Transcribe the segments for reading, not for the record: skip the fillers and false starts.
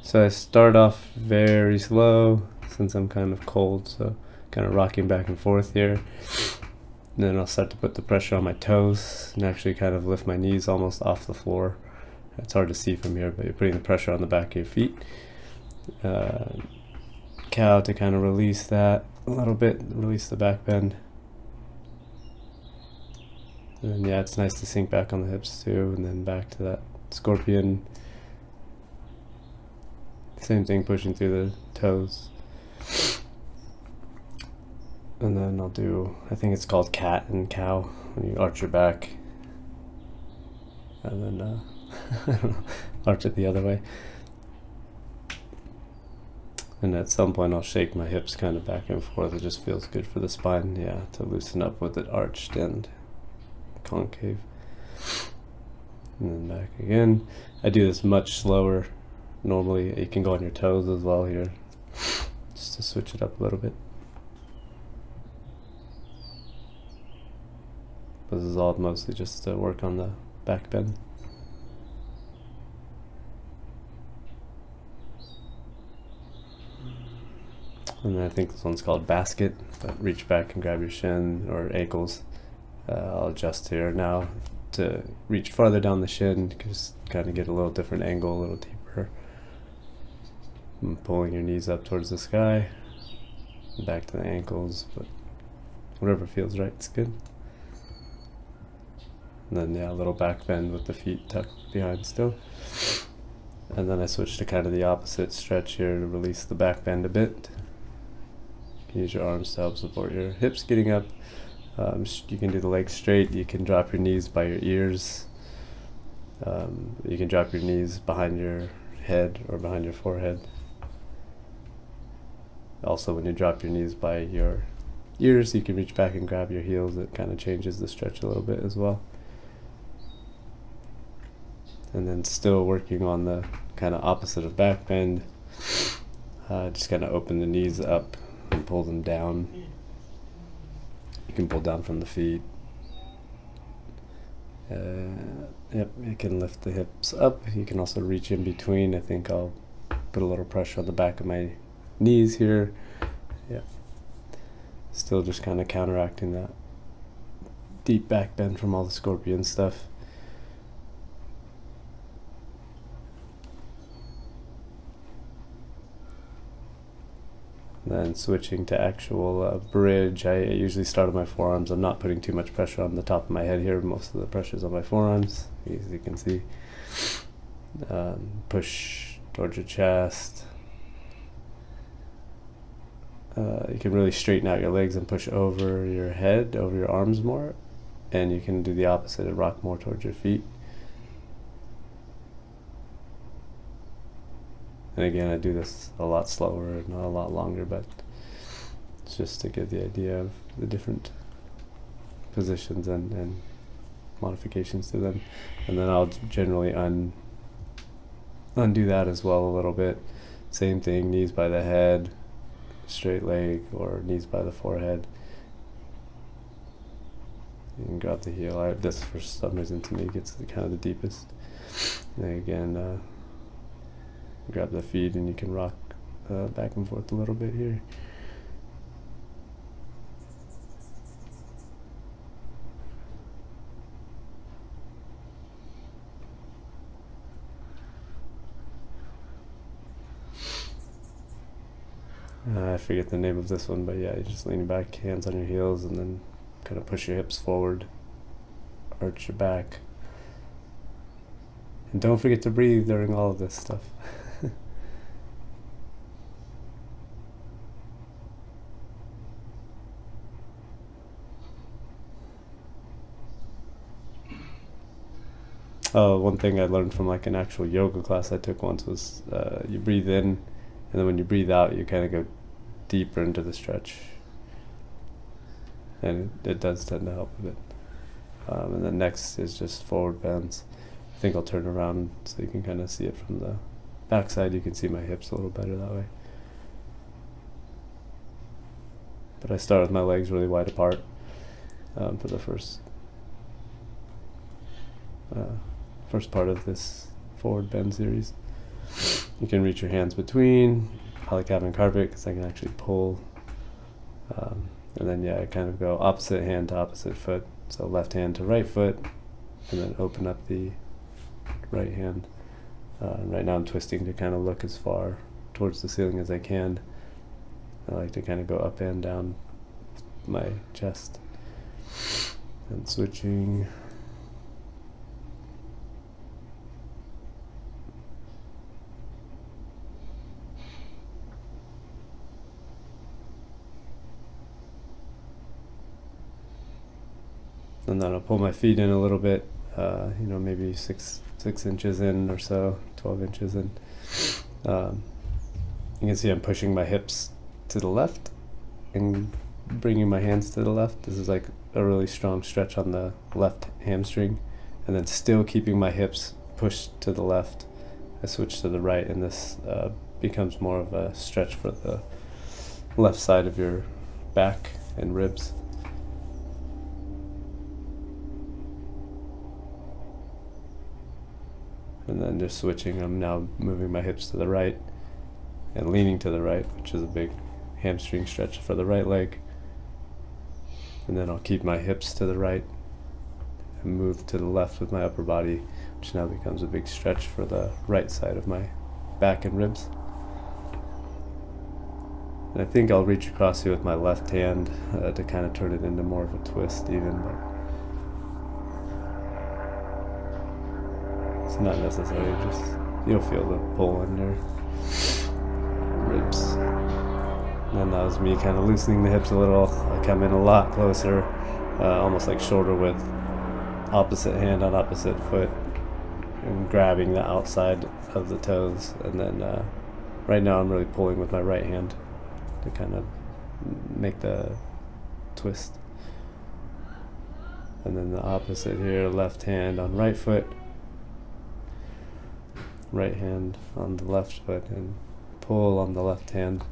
So I start off very slow since I'm kind of cold, so kind of rocking back and forth here. And then I'll start to put the pressure on my toes and actually kind of lift my knees almost off the floor. It's hard to see from here, but you're putting the pressure on the back of your feet. Cow to kind of release that a little bit, release the back bend. And yeah, it's nice to sink back on the hips too, and then back to that scorpion. Same thing, pushing through the toes. And then I'll do, I think it's called cat and cow, when you arch your back. And then I don't know, arch it the other way. And at some point I'll shake my hips kind of back and forth. It just feels good for the spine, yeah, to loosen up with it arched and concave. And then back again. I do this much slower. Normally you can go on your toes as well here, just to switch it up a little bit. This is all mostly just to work on the back bend. And then I think this one's called basket, but reach back and grab your shin or ankles. I'll adjust here now to reach farther down the shin, just kind of get a little different angle, a little deeper. And pulling your knees up towards the sky, back to the ankles, but whatever feels right, it's good. And then yeah, a little back bend with the feet tucked behind still. And then I switch to kind of the opposite stretch here to release the back bend a bit. You can use your arms to help support your hips getting up. You can do the legs straight. You can drop your knees by your ears. You can drop your knees behind your head or behind your forehead. Also, when you drop your knees by your ears, you can reach back and grab your heels. It kind of changes the stretch a little bit as well. And then still working on the kind of opposite of back bend. Just kind of open the knees up and pull them down. You can pull down from the feet. Yep, you can lift the hips up. You can also reach in between. I think I'll put a little pressure on the back of my knees here. Yeah. Still just kind of counteracting that deep back bend from all the scorpion stuff. Then switching to actual bridge. I usually start on my forearms. I'm not putting too much pressure on the top of my head here. Most of the pressure is on my forearms, as you can see. Push towards your chest. You can really straighten out your legs and push over your head, over your arms more. And you can do the opposite and rock more towards your feet. And again, I do this a lot slower and not a lot longer, but it's just to get the idea of the different positions and modifications to them. And then I'll generally undo that as well a little bit. Same thing, knees by the head, straight leg, or knees by the forehead. You can grab the heel. This, for some reason, to me, gets kind of the deepest. And again, grab the feet and you can rock back and forth a little bit here. I forget the name of this one, but yeah, you're just leaning back, hands on your heels, and then kind of push your hips forward, arch your back. And don't forget to breathe during all of this stuff. Oh, one thing I learned from like an actual yoga class I took once was you breathe in, and then when you breathe out, you kind of go deeper into the stretch. And it does tend to help a bit. And then next is just forward bends. I think I'll turn around so you can kind of see it from the backside. You can see my hips a little better that way. But I start with my legs really wide apart for the first part of this forward bend series. You can reach your hands between. I like having carpet because I can actually pull. And then I kind of go opposite hand to opposite foot. So left hand to right foot, and then open up the right hand. Right now I'm twisting to kind of look as far towards the ceiling as I can. I like to kind of go up and down my chest. And switching. And then I'll pull my feet in a little bit, maybe six inches in or so, 12 inches in. You can see I'm pushing my hips to the left and bringing my hands to the left. This is like a really strong stretch on the left hamstring, and then still keeping my hips pushed to the left. I switch to the right, and this becomes more of a stretch for the left side of your back and ribs. And then just switching, I'm now moving my hips to the right and leaning to the right, which is a big hamstring stretch for the right leg. And then I'll keep my hips to the right and move to the left with my upper body, which now becomes a big stretch for the right side of my back and ribs. And I think I'll reach across here with my left hand to kind of turn it into more of a twist even, but it's not necessary, just you'll feel the pull on your ribs. And that was me kind of loosening the hips a little. I come in a lot closer, almost like shoulder width, opposite hand on opposite foot, and grabbing the outside of the toes. And then right now I'm really pulling with my right hand to kind of make the twist. And then the opposite here, left hand on right foot, right hand on the left foot, and pull on the left hand.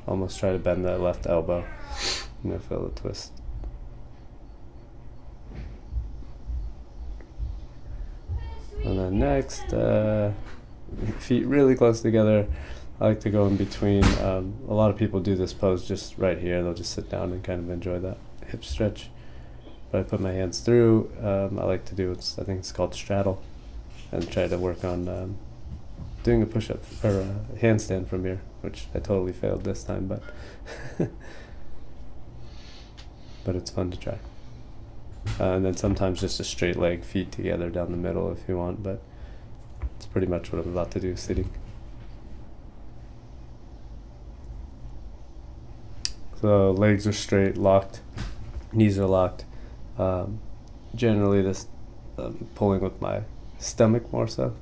Almost try to bend that left elbow, and then feel the twist. And then next, feet really close together. I like to go in between. A lot of people do this pose just right here. They'll just sit down and kind of enjoy that hip stretch. But I put my hands through. I like to do, I think it's called straddle, and try to work on doing a push-up or a handstand from here, which I totally failed this time, but but it's fun to try. And then sometimes just a straight leg, feet together down the middle if you want, but it's pretty much what I'm about to do sitting. So legs are straight, locked, knees are locked. Generally this pulling with my stomach more so.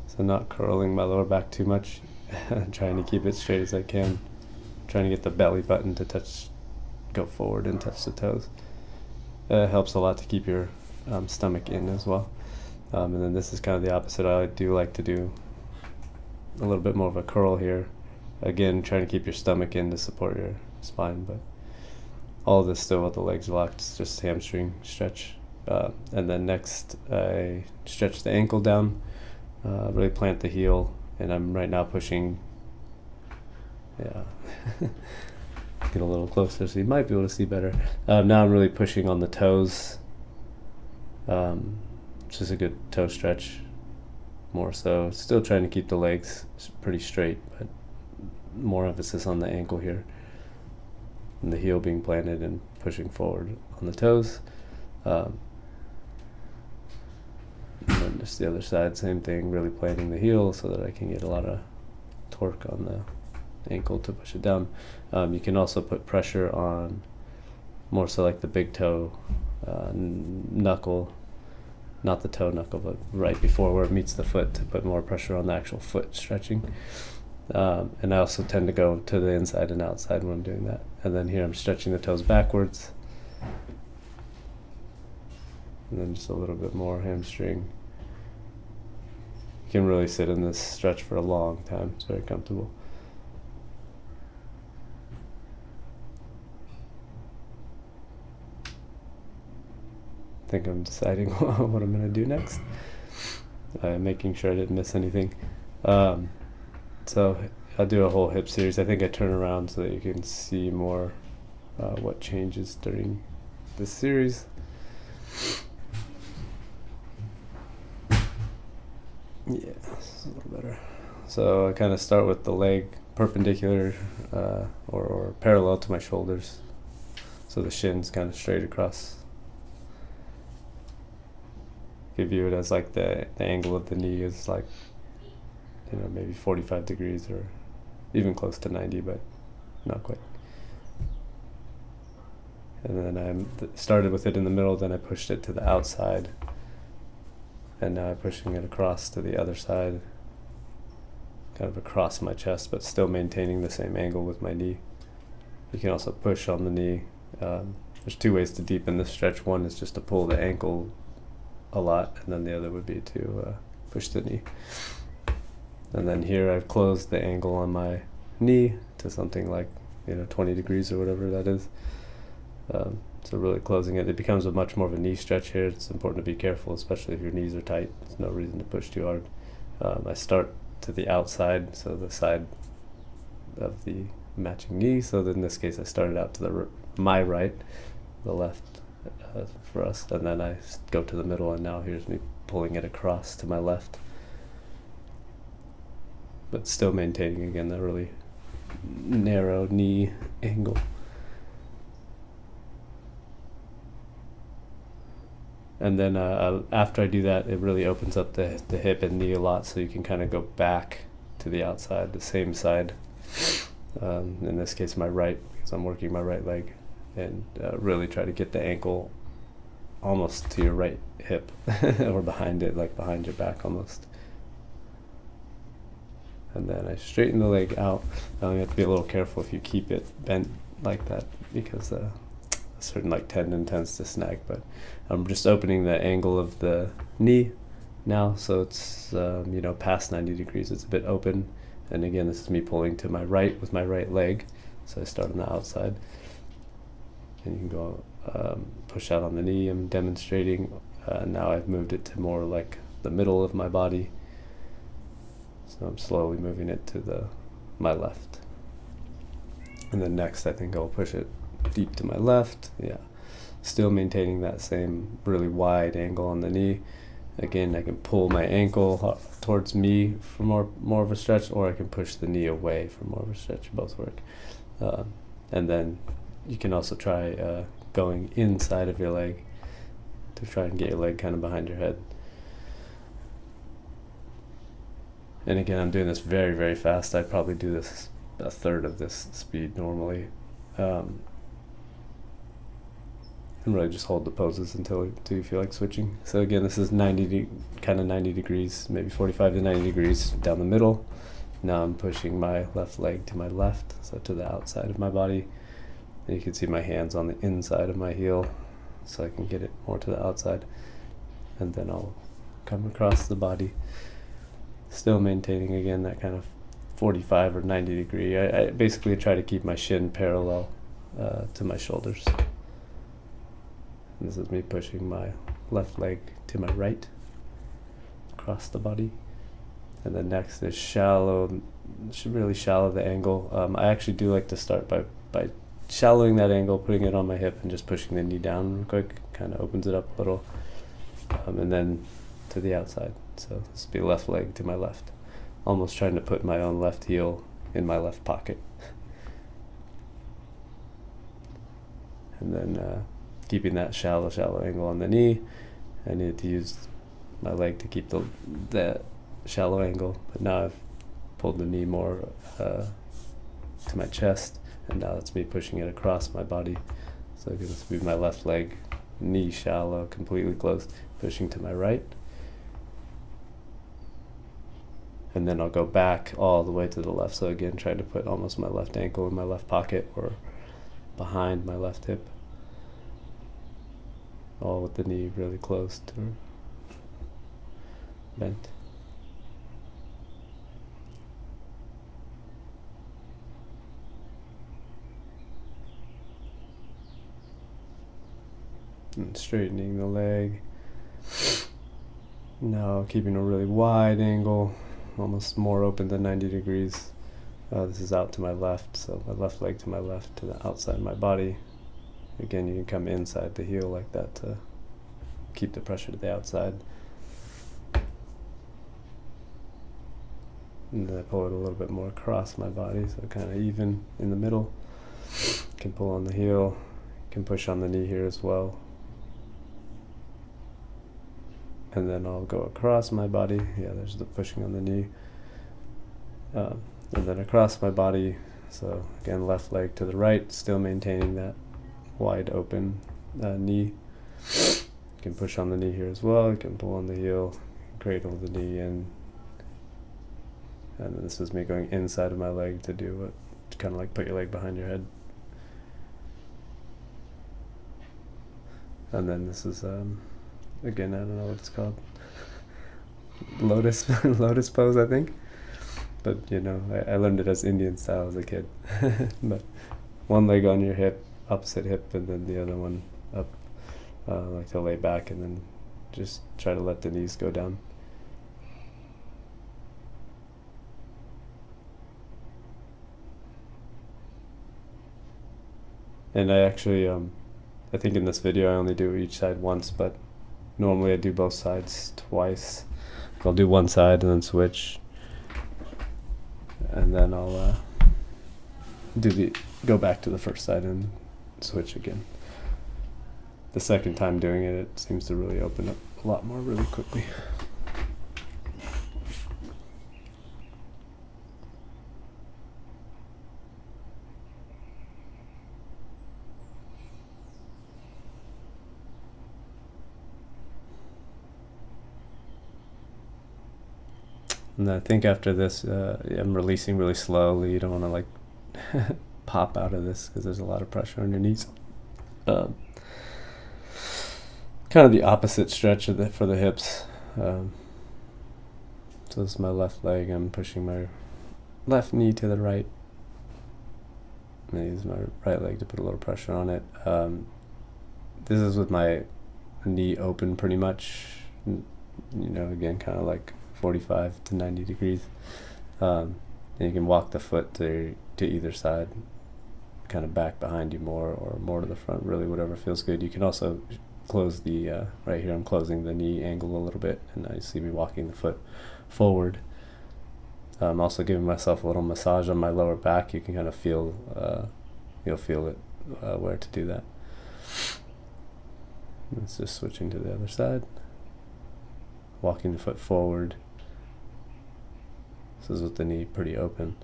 So not curling my lower back too much, trying to keep it straight as I can, trying to get the belly button to go forward and touch the toes. It helps a lot to keep your stomach in as well. And then this is kind of the opposite. I do like to do a little bit more of a curl here. Again, trying to keep your stomach in to support your spine, but all of this still with the legs locked. It's just hamstring stretch. And then next, I stretch the ankle down, really plant the heel, and I'm right now pushing, get a little closer so you might be able to see better. Now I'm really pushing on the toes, which is a good toe stretch, more so. Still trying to keep the legs pretty straight, but more emphasis on the ankle here, and the heel being planted and pushing forward on the toes. And then just the other side, same thing, really planting the heel so that I can get a lot of torque on the ankle to push it down. You can also put pressure on more so like the big toe knuckle, not the toe knuckle, but right before where it meets the foot, to put more pressure on the actual foot stretching. And I also tend to go to the inside and outside when I'm doing that. And then here I'm stretching the toes backwards. And then just a little bit more hamstring. You can really sit in this stretch for a long time. It's very comfortable. I think I'm deciding what I'm going to do next. making sure I didn't miss anything. So I'll do a whole hip series. I think I turn around so that you can see more what changes during this series. Yeah, this is a little better. So I kind of start with the leg perpendicular or parallel to my shoulders. So the shin's kind of straight across. You view it as like the angle of the knee is like, you know, maybe 45 degrees or even close to 90, but not quite. And then I started with it in the middle, then I pushed it to the outside. And now I'm pushing it across to the other side, kind of across my chest, but still maintaining the same angle with my knee. You can also push on the knee. There's two ways to deepen this stretch. One is just to pull the ankle a lot, and then the other would be to push the knee. And then here I've closed the angle on my knee to something like, you know, 20 degrees or whatever that is. So really closing it. It becomes a much more of a knee stretch here. It's important to be careful, especially if your knees are tight. There's no reason to push too hard. I start to the outside, so the side of the matching knee. So in this case, I started out to my right, the left for us, and then I go to the middle, and now here's me pulling it across to my left. But still maintaining, again, that really narrow knee angle. And then after I do that, it really opens up the hip and knee a lot, so you can kind of go back to the outside, the same side. In this case, my right, because I'm working my right leg, and really try to get the ankle almost to your right hip, or behind it, like behind your back almost. And then I straighten the leg out. Now you have to be a little careful if you keep it bent like that, because a certain like tendon tends to snag. But I'm just opening the angle of the knee now, so it's you know, past 90 degrees. It's a bit open, and again, this is me pulling to my right with my right leg. So I start on the outside, and you can go push out on the knee. I'm demonstrating. Now I've moved it to more like the middle of my body. So I'm slowly moving it to my left. And then next, I think I'll push it deep to my left. Yeah, still maintaining that same really wide angle on the knee. Again, I can pull my ankle towards me for more of a stretch, or I can push the knee away for more of a stretch. Both work. And then you can also try going inside of your leg to try and get your leg kind of behind your head. And again, I'm doing this very, very fast. I'd probably do this a third of this speed normally. And really just hold the poses until you feel like switching. So again, this is kind of 90 degrees, maybe 45 to 90 degrees down the middle. Now I'm pushing my left leg to my left, so to the outside of my body. And you can see my hands on the inside of my heel, so I can get it more to the outside. And then I'll come across the body, still maintaining, again, that kind of 45 or 90 degree. I basically try to keep my shin parallel to my shoulders. And this is me pushing my left leg to my right, across the body. And then next is shallow, really shallow the angle. I actually do like to start by shallowing that angle, putting it on my hip, and just pushing the knee down real quick. Kind of opens it up a little. And then to the outside. So this would be left leg to my left. Almost trying to put my own left heel in my left pocket. And then keeping that shallow angle on the knee. I need to use my leg to keep the shallow angle, but now I've pulled the knee more to my chest, and now that's me pushing it across my body. So this would be my left leg, knee shallow, completely closed, pushing to my right. And then I'll go back all the way to the left. So again, trying to put almost my left ankle in my left pocket or behind my left hip. All with the knee really closed or bent. And straightening the leg. Now keeping a really wide angle, almost more open than 90 degrees. This is out to my left, so my left leg to my left to the outside of my body. Again, you can come inside the heel like that to keep the pressure to the outside. And then I pull it a little bit more across my body, so kind of even in the middle. Can pull on the heel, can push on the knee here as well. And then I'll go across my body. Yeah, there's the pushing on the knee. And then across my body, so again, left leg to the right, still maintaining that wide open knee. You can push on the knee here as well. You can pull on the heel, cradle the knee in. And then this is me going inside of my leg to do what, kind of like put your leg behind your head. And then this is, again, I don't know what it's called. Lotus, lotus pose, I think. But, you know, I learned it as Indian style as a kid. But one leg on your hip, opposite hip, and then the other one up, like to lay back, and then just try to let the knees go down. And I actually, I think in this video I only do each side once, but normally I do both sides twice. I'll do one side and then switch. And then I'll go back to the first side and switch again. The second time doing it, it seems to really open up a lot more really quickly. And I think after this, I'm releasing really slowly. You don't want to like pop out of this because there's a lot of pressure on your knees. Kind of the opposite stretch of for the hips. So this is my left leg. I'm pushing my left knee to the right. I'm going to use my right leg to put a little pressure on it. This is with my knee open pretty much. You know, again, kind of like 45 to 90 degrees. And you can walk the foot to either side, kind of back behind you more or more to the front, really whatever feels good. You can also close the, right here I'm closing the knee angle a little bit, and now you see me walking the foot forward. I'm also giving myself a little massage on my lower back. You can kind of feel, you'll feel it where to do that. It's just switching to the other side. Walking the foot forward. This is with the knee pretty open.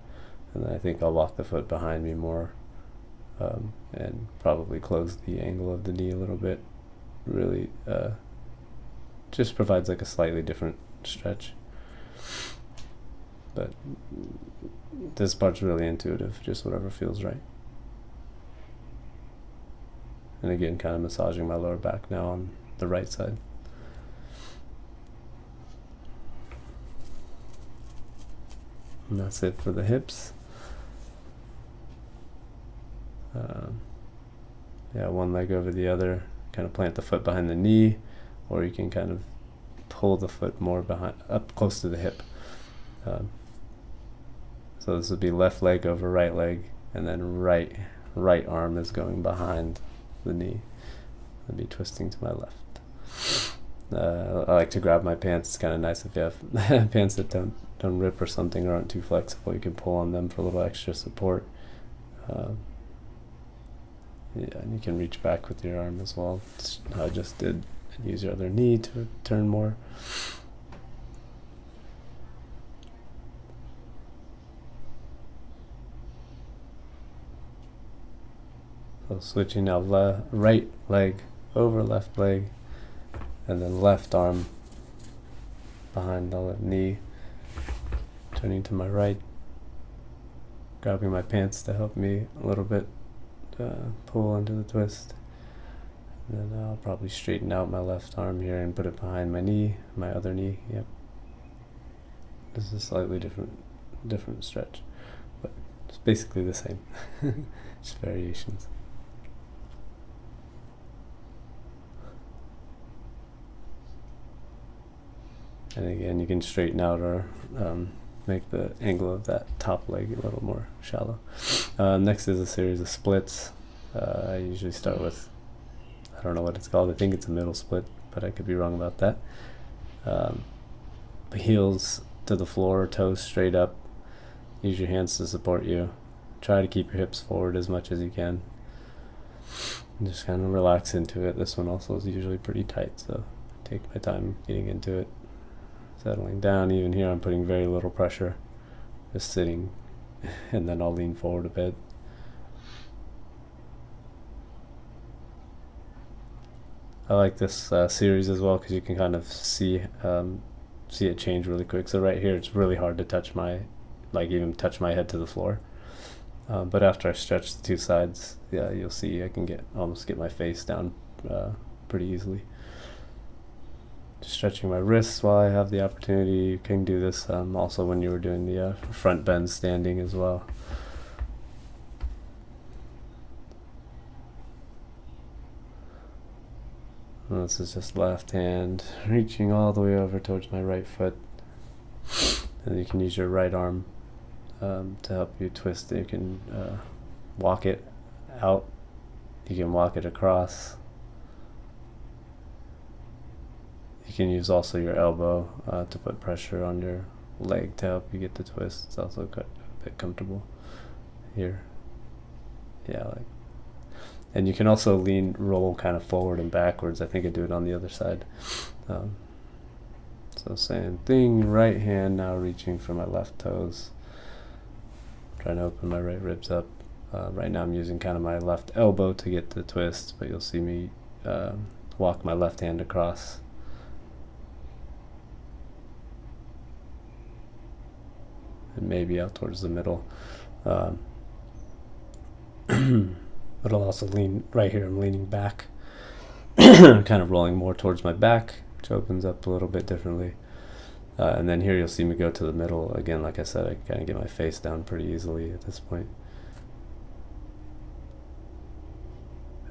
And then I think I'll walk the foot behind me more, and probably close the angle of the knee a little bit. Really just provides like a slightly different stretch. But this part's really intuitive, just whatever feels right. And again, kind of massaging my lower back now on the right side. And that's it for the hips. Yeah, one leg over the other, kind of plant the foot behind the knee, or you can kind of pull the foot more behind, up close to the hip. So this would be left leg over right leg, and then right arm is going behind the knee. I'd be twisting to my left. I like to grab my pants. It's kind of nice if you have pants that don't rip or something, or aren't too flexible. You can pull on them for a little extra support. Yeah, and you can reach back with your arm as well. It's how I just did. And use your other knee to turn more. So switching now, right leg over left leg, and then left arm behind the left knee, turning to my right, grabbing my pants to help me a little bit pull into the twist. And then I'll probably straighten out my left arm here and put it behind my knee, my other knee. Yep. This is a slightly different stretch, but it's basically the same. Just variations. And again, you can straighten out or make the angle of that top leg a little more shallow. Next is a series of splits. I usually start with, I don't know what it's called, I think it's a middle split, but I could be wrong about that. Heels to the floor, toes straight up. Use your hands to support you. Try to keep your hips forward as much as you can. And just kind of relax into it. This one also is usually pretty tight, so take my time getting into it. Settling down. Even here I'm putting very little pressure, just sitting, and then I'll lean forward a bit. I like this series as well because you can kind of see it change really quick. So right here it's really hard to touch my, even touch my head to the floor. But after I stretch the two sides, yeah, you'll see I can almost get my face down pretty easily. Just stretching my wrists while I have the opportunity. You can do this also when you were doing the front bend standing as well. And this is just left hand reaching all the way over towards my right foot. And you can use your right arm to help you twist. You can walk it out, you can walk it across. You can use also your elbow to put pressure on your leg to help you get the twist. It's also a bit comfortable here. Yeah, and you can also roll kind of forward and backwards. I think I do it on the other side. So same thing, right hand now reaching for my left toes. Trying to open my right ribs up. Right now I'm using kind of my left elbow to get the twist, but you'll see me walk my left hand across. And maybe out towards the middle. But I'll also lean, right here I'm leaning back, kind of rolling more towards my back, which opens up a little bit differently. And then here you'll see me go to the middle. Again, like I said, I kind of get my face down pretty easily at this point.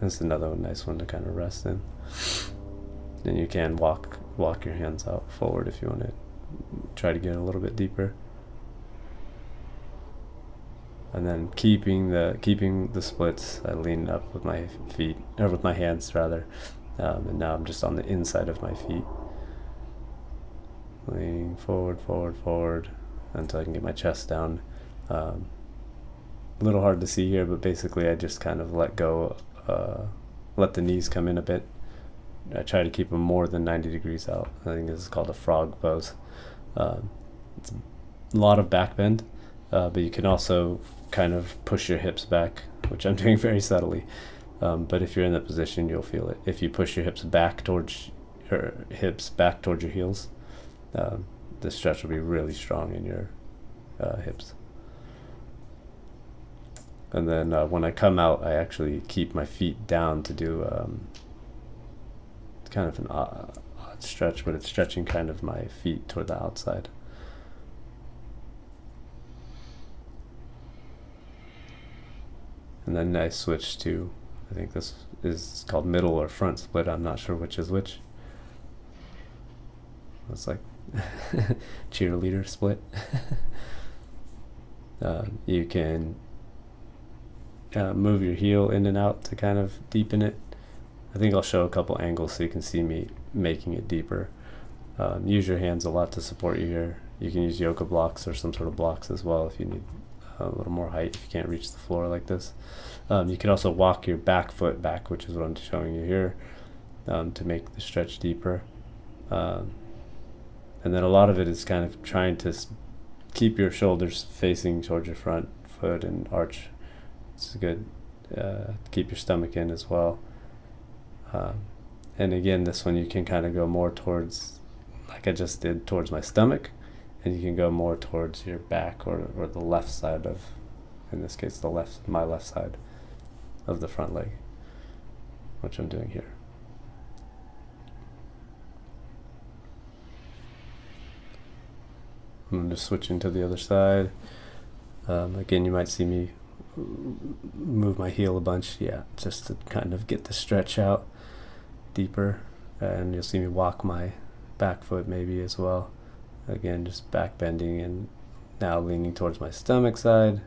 That's another nice one to kind of rest in. And you can walk your hands out forward if you want to try to get a little bit deeper. And then keeping the splits, I lean up with my feet, or with my hands rather, and now I'm just on the inside of my feet, leaning forward, forward, forward, until I can get my chest down. A little hard to see here, but basically I just kind of let go, let the knees come in a bit. I try to keep them more than 90 degrees out. I think this is called a frog pose. It's a lot of back bend, but you can also kind of push your hips back, which I'm doing very subtly. But if you're in that position, you'll feel it. If you push your hips back towards your heels, the stretch will be really strong in your hips. And then when I come out, I actually keep my feet down to do kind of an odd stretch, but it's stretching kind of my feet toward the outside. And then I switch to, I think this is called middle or front split. I'm not sure which is which. It's like cheerleader split. You can move your heel in and out to kind of deepen it. I think I'll show a couple angles so you can see me making it deeper. Use your hands a lot to support you here. You can use yoga blocks or some sort of blocks as well if you need a little more height, if you can't reach the floor like this. You can also walk your back foot back, which is what I'm showing you here, to make the stretch deeper. And then a lot of it is kind of trying to keep your shoulders facing towards your front foot and arch. It's good to keep your stomach in as well. And again, this one you can kind of go more towards, like I just did, towards my stomach, and you can go more towards your back or the left side of, in this case, my left side of the front leg, which I'm doing here. I'm just switching to the other side. Again, you might see me move my heel a bunch, yeah, just to kind of get the stretch out deeper, and you'll see me walk my back foot maybe as well. Again, just back bending and now leaning towards my stomach side.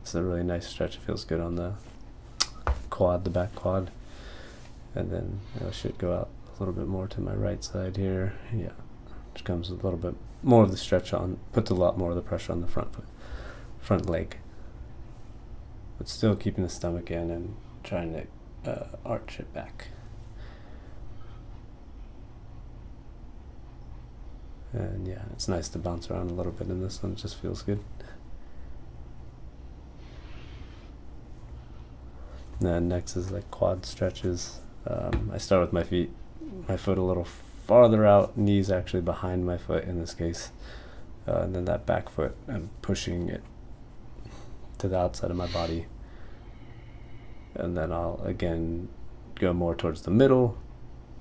It's a really nice stretch. It feels good on the quad, the back quad. And then I should go out a little bit more to my right side here. Yeah, which comes with a little bit more of the stretch on, puts a lot more of the pressure on the front foot, front leg. But still keeping the stomach in and trying to arch it back. And yeah, it's nice to bounce around a little bit in this one. It just feels good. And then next is like quad stretches. I start with my foot a little farther out, knees actually behind my foot in this case. And then that back foot, I'm pushing it to the outside of my body. And then I'll again go more towards the middle,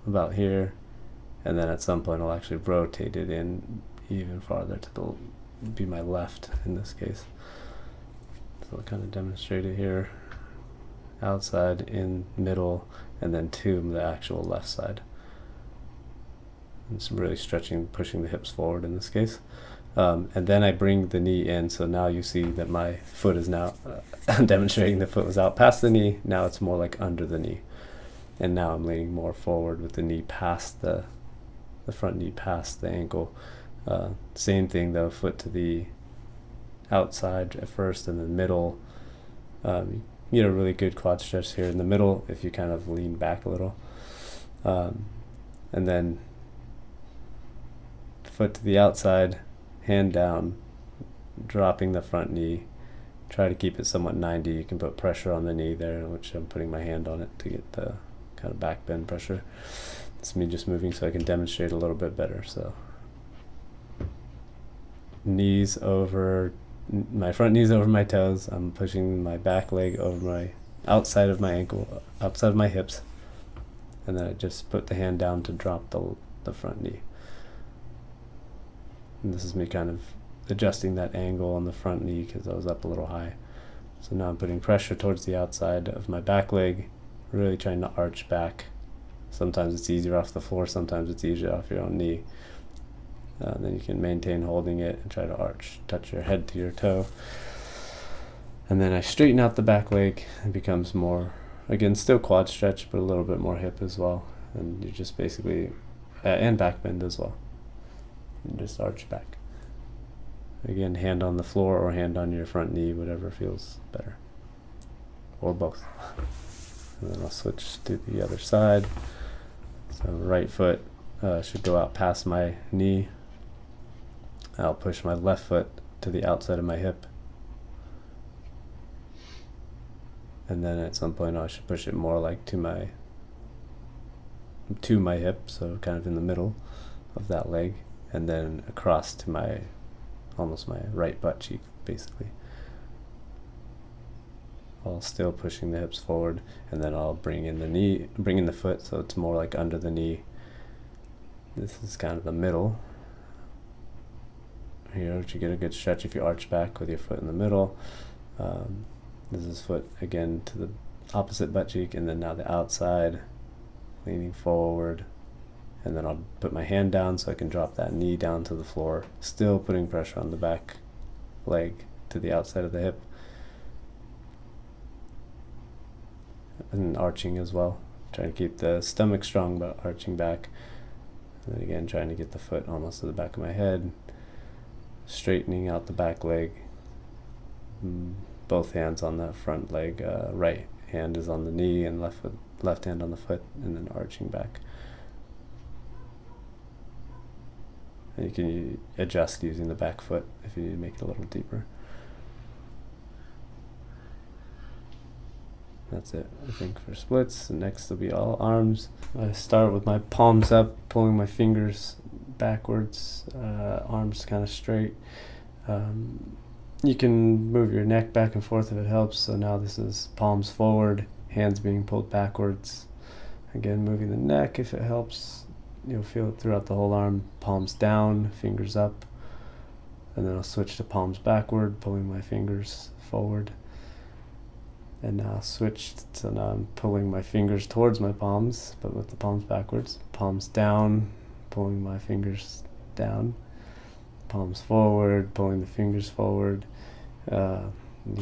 about here. And then at some point I'll actually rotate it in even farther to be my left in this case. So I'll kind of demonstrate it here. Outside, in, middle, and then to the actual left side. It's really stretching, pushing the hips forward in this case. And then I bring the knee in, so now you see that my foot is now demonstrating the foot was out past the knee. Now it's more like under the knee. And now I'm leaning more forward with the knee past the front knee past the ankle. Same thing though, foot to the outside at first and then middle. You get a really good quad stretch here in the middle if you kind of lean back a little. And then foot to the outside, hand down, dropping the front knee. Try to keep it somewhat 90. You can put pressure on the knee there, which I'm putting my hand on it to get the kind of back bend pressure. It's me just moving so I can demonstrate a little bit better. So knees over, my front knees over my toes. I'm pushing my back leg over my outside of my ankle, outside of my hips. And then I just put the hand down to drop the front knee. And this is me kind of adjusting that angle on the front knee because I was up a little high. So now I'm putting pressure towards the outside of my back leg, really trying to arch back. Sometimes it's easier off the floor, sometimes it's easier off your own knee. Then you can maintain holding it and try to arch, touch your head to your toe. And then I straighten out the back leg. It becomes more, again, still quad stretch, but a little bit more hip as well. And you just basically, and back bend as well. And just arch back. Again, hand on the floor or hand on your front knee, whatever feels better. Or both. And then I'll switch to the other side. So right foot should go out past my knee. I'll push my left foot to the outside of my hip. And then at some point I should push it more like to my hip, so kind of in the middle of that leg, and then across to my, almost my right butt cheek, basically. While still pushing the hips forward, and then I'll bring in the knee, bring in the foot so it's more like under the knee. This is kind of the middle. Here, you get a good stretch if you arch back with your foot in the middle. This is foot again to the opposite butt cheek, and then now the outside, leaning forward. And then I'll put my hand down so I can drop that knee down to the floor, still putting pressure on the back leg to the outside of the hip. And arching as well. Trying to keep the stomach strong, but arching back. And then again, trying to get the foot almost to the back of my head. Straightening out the back leg. Both hands on that front leg. Right hand is on the knee and left hand on the foot, and then arching back. And you can adjust using the back foot if you need to make it a little deeper. That's it, I think, for splits. And next will be all arms. I start with my palms up, pulling my fingers backwards, arms kind of straight. You can move your neck back and forth if it helps. So now this is palms forward, hands being pulled backwards. Again, moving the neck if it helps. You'll feel it throughout the whole arm. Palms down, fingers up. And then I'll switch to palms backward, pulling my fingers forward. And now I'll switch, so now I'm pulling my fingers towards my palms, but with the palms backwards. Palms down, pulling my fingers down, palms forward, pulling the fingers forward. You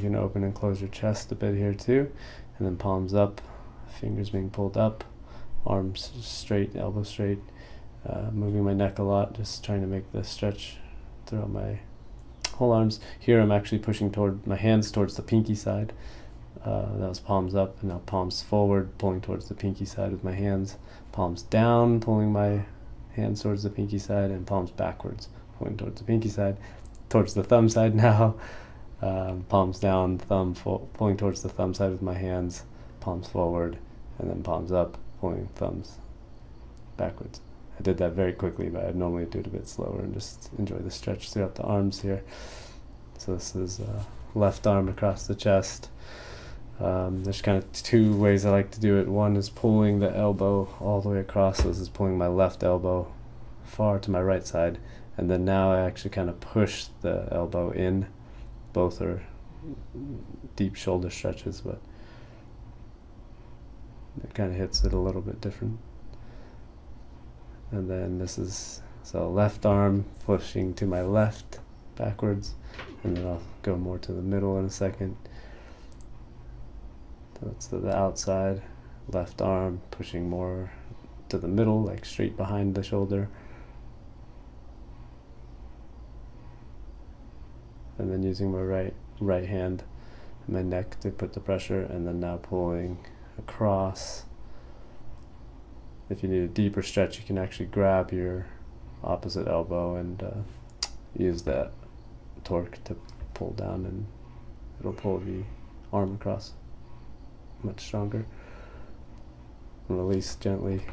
can open and close your chest a bit here too, and then palms up, fingers being pulled up, arms straight, elbows straight, moving my neck a lot, just trying to make the stretch throughout my whole arms. Here I'm actually pushing toward my hands towards the pinky side. That was palms up, and now palms forward, pulling towards the pinky side with my hands, palms down, pulling my hands towards the pinky side, and palms backwards, pulling towards the pinky side, towards the thumb side now. Palms down, pulling towards the thumb side with my hands, palms forward, and then palms up, pulling thumbs backwards. I did that very quickly, but I'd normally do it a bit slower and just enjoy the stretch throughout the arms here. So this is left arm across the chest. There's kind of two ways I like to do it. One is pulling the elbow all the way across. So this is pulling my left elbow far to my right side, and then now I actually kind of push the elbow in. Both are deep shoulder stretches, but it kind of hits it a little bit different. And then this is, so left arm pushing to my left backwards, and then I'll go more to the middle in a second. So that's to the outside, left arm pushing more to the middle, like straight behind the shoulder. And then using my right hand and my neck to put the pressure, and then now pulling across. If you need a deeper stretch, you can actually grab your opposite elbow and use that torque to pull down, and it'll pull the arm across much stronger. And release gently.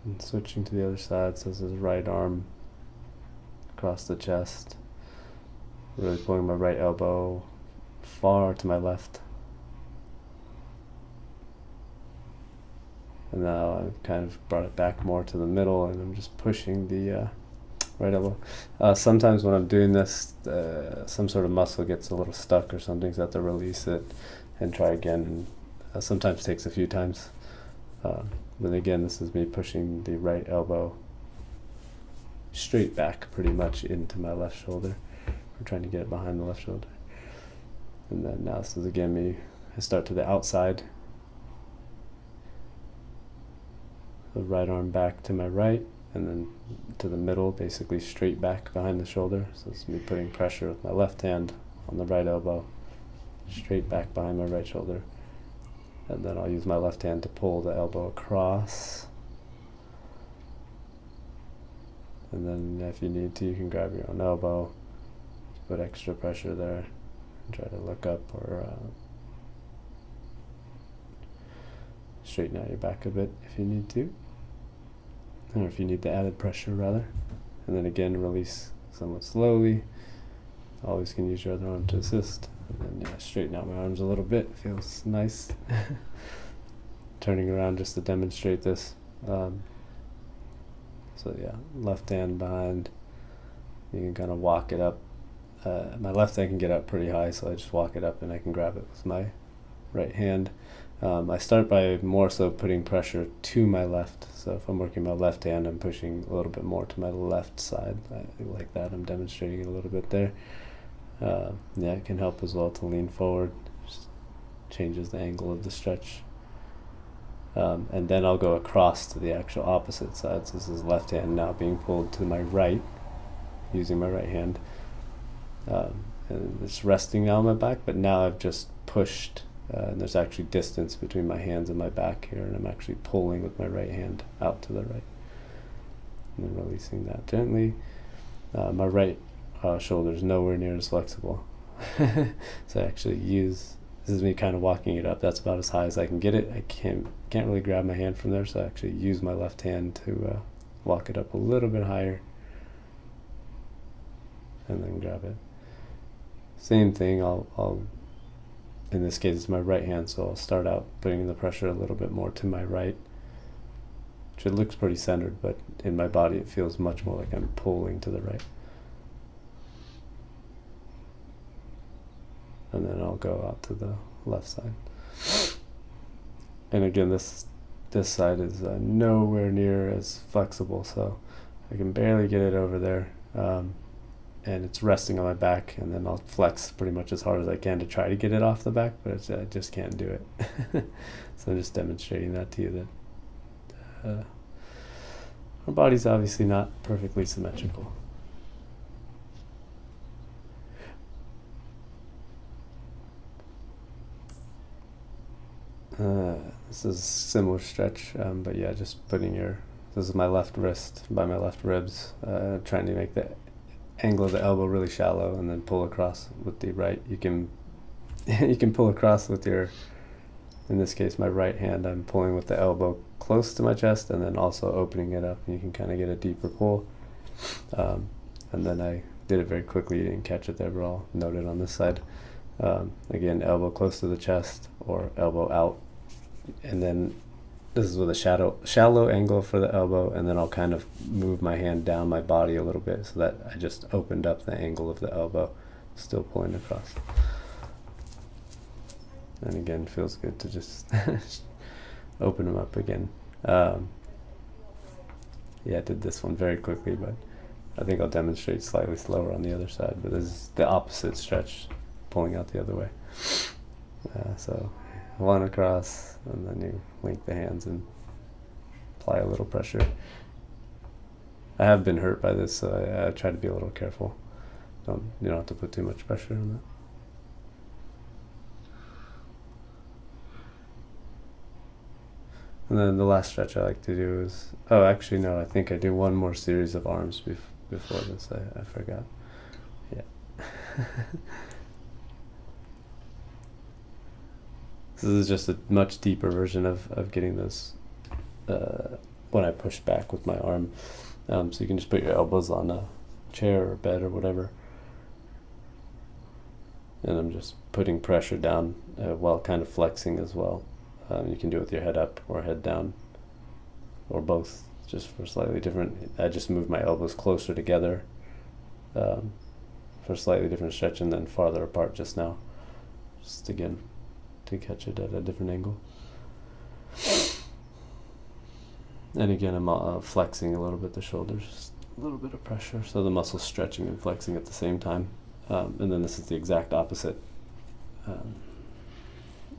And switching to the other side, so this is right arm across the chest. Really pulling my right elbow far to my left. And now I've kind of brought it back more to the middle, and I'm just pushing the right elbow. Sometimes when I'm doing this, some sort of muscle gets a little stuck or something, so I have to release it and try again. And sometimes takes a few times. But again, this is me pushing the right elbow straight back pretty much into my left shoulder. We're trying to get it behind the left shoulder. And then now this is again me, I start to the outside. The right arm back to my right, and then to the middle, basically straight back behind the shoulder. So it's me putting pressure with my left hand on the right elbow, straight back behind my right shoulder. And then I'll use my left hand to pull the elbow across. And then if you need to, you can grab your own elbow, put extra pressure there, and try to look up or straighten out your back a bit if you need to, or if you need the added pressure rather. And then again, release somewhat slowly. Always can use your other arm to assist. And then straighten out my arms a little bit. Feels nice. Turning around just to demonstrate this. So yeah, left hand behind. You can kind of walk it up. My left hand can get up pretty high, so I just walk it up and I can grab it with my right hand. I start by more so putting pressure to my left. So if I'm working my left hand, I'm pushing a little bit more to my left side. Like that, I'm demonstrating it a little bit there. Yeah, it can help as well to lean forward. Just changes the angle of the stretch. And then I'll go across to the actual opposite side. So this is left hand now being pulled to my right, using my right hand. And it's resting now on my back, but now I've just pushed, and there's actually distance between my hands and my back here, and I'm actually pulling with my right hand out to the right. And then releasing that gently. My right shoulder is nowhere near as flexible. So I actually use, this is me kind of walking it up. That's about as high as I can get it. I can't really grab my hand from there, so I actually use my left hand to walk it up a little bit higher, and then grab it. Same thing, I'll in this case it's my right hand, so I'll start out putting the pressure a little bit more to my right, which it looks pretty centered, but in my body it feels much more like I'm pulling to the right. And then I'll go out to the left side. And again, this this side is nowhere near as flexible, so I can barely get it over there, and it's resting on my back, and then I'll flex pretty much as hard as I can to try to get it off the back, but I just can't do it. So I'm just demonstrating that to you, that our body's obviously not perfectly symmetrical. This is a similar stretch, but yeah, just putting this is my left wrist by my left ribs, trying to make the angle of the elbow really shallow, and then pull across with the right. You can you can pull across with your, in this case my right hand, I'm pulling with the elbow close to my chest and then also opening it up, and you can kind of get a deeper pull. And then I did it very quickly, you didn't catch it there, but I'll note it on this side. Again, elbow close to the chest or elbow out, and then this is with a shallow angle for the elbow, and then I'll kind of move my hand down my body a little bit so that I just opened up the angle of the elbow, still pulling across. And again, feels good to just open them up again. Yeah, I did this one very quickly, but I think I'll demonstrate slightly slower on the other side, but this is the opposite stretch, pulling out the other way. So one across, and then you link the hands and apply a little pressure. I have been hurt by this, so I try to be a little careful. You don't have to put too much pressure on that. And then the last stretch I like to do is, oh actually no, I think I do one more series of arms before this, I forgot. Yeah. This is just a much deeper version of getting this when I push back with my arm. So you can just put your elbows on a chair or bed or whatever. And I'm just putting pressure down while kind of flexing as well. You can do it with your head up or head down, or both, just for slightly different. I just move my elbows closer together for slightly different stretch, and then farther apart just now, just again to catch it at a different angle. And again, I'm flexing a little bit the shoulders, just a little bit of pressure, so the muscles stretching and flexing at the same time. And then this is the exact opposite,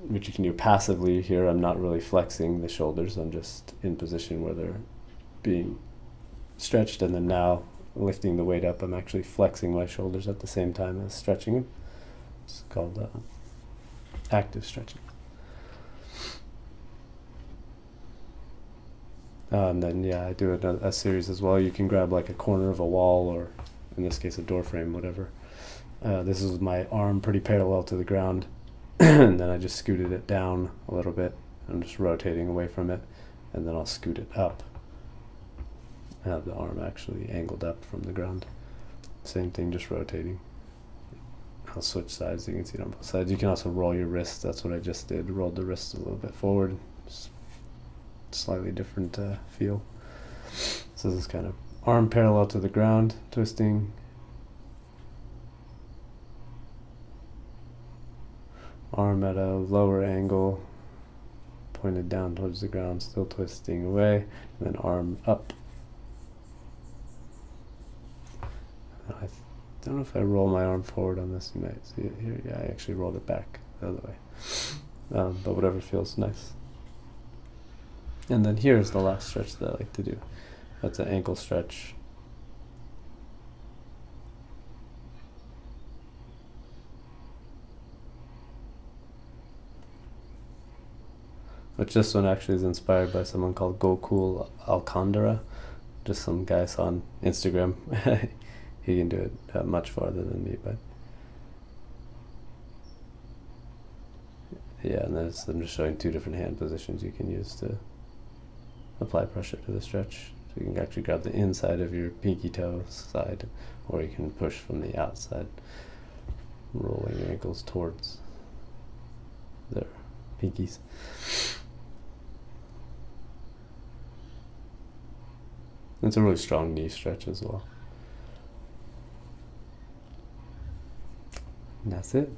which you can do passively. Here I'm not really flexing the shoulders, I'm just in position where they're being stretched, and then now lifting the weight up, I'm actually flexing my shoulders at the same time as stretching them. It's called active stretching. And then yeah, I do a series as well. You can grab like a corner of a wall, or in this case a door frame, whatever. This is my arm pretty parallel to the ground, and then I just scooted it down a little bit. I'm just rotating away from it, and then I'll scoot it up. Have the arm actually angled up from the ground. Same thing, just rotating. I'll switch sides, you can see it on both sides. You can also roll your wrist, that's what I just did. Rolled the wrist a little bit forward. Slightly different feel. So this is kind of arm parallel to the ground, twisting. Arm at a lower angle, pointed down towards the ground, still twisting away, and then arm up. I don't know if I roll my arm forward on this, you might see it here. Yeah, I actually rolled it back the other way. But whatever feels nice. And then here's the last stretch that I like to do. That's an ankle stretch. Which this one actually is inspired by someone called Gokul Alcantara, just some guy I saw on Instagram. He can do it much farther than me, but yeah. And then I'm just showing two different hand positions you can use to apply pressure to the stretch. So you can actually grab the inside of your pinky toe side, or you can push from the outside, rolling your ankles towards their pinkies. It's a really strong knee stretch as well. And that's it.